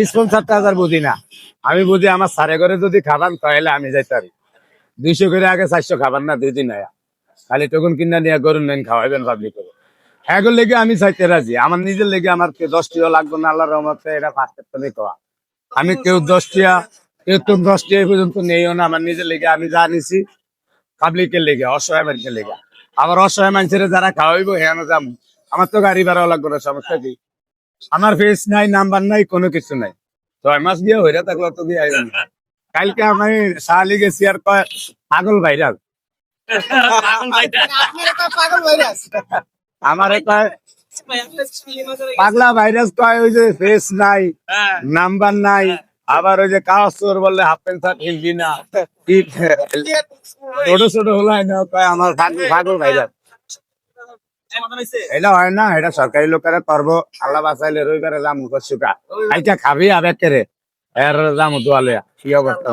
স্পন্সারটা আর বুঝি না। আমি বুঝি আমার সারে ঘরে যদি খাবার তাহলে আমি যাইতে পারি। 200 করে আগে 400 খাবার না 2 দিন আয়া খালি তখন কিনা নিয়ে গরুর নেন খাওয়াইবেন পাবলিক করে। হ্যাঁ লেগে আমি চাইতে রাজি। আমার নিজের লেগে আমার 10 টাকা লাগবে না, আল্লাহর রহমতে এটা ফার্স্ট কোয়া। আমি কেউ 10 টাকা কেউ তো 10 টাকা পর্যন্ত নেইও না। আমার নিজের লেগে আমি যা নিছি পাবলিকের লেগে, অসহায় মানুষের লেগে। আবার অসহায় মানুষের যারা খাওয়াইবো হ্যাঁ যাম। আমার তো গাড়ি ভাড়াও লাগবে না, সমস্যা কি? আমার ফেস নাই, নাম্বার নাই, কোনো কিছু নাই। 6 মাস গিয়ে হইরা থাকলো তো দিয়ে আইবেন। কালকে আমি শালি গেছি আর কয় পাগল ভাইরাল। আমার কয় পাগলা ভাইরাস কয় ওই যে ফেস নাই, নাম্বার নাই, আবার ওই যে কাগজ বললে হাফ প্যান্ট শার্ট হিলবি না, ছোট ছোট হলাই না, কয় আমার পাগল ভাইরাস। এটা হয় না, এটা সরকারি লোকেরা করবো। আল্লাহ বাঁচাইলে রবিবারে যাম সুখা কালকে খাবি আবেগ কেরে এর যাম দোয়ালে কি অবস্থা।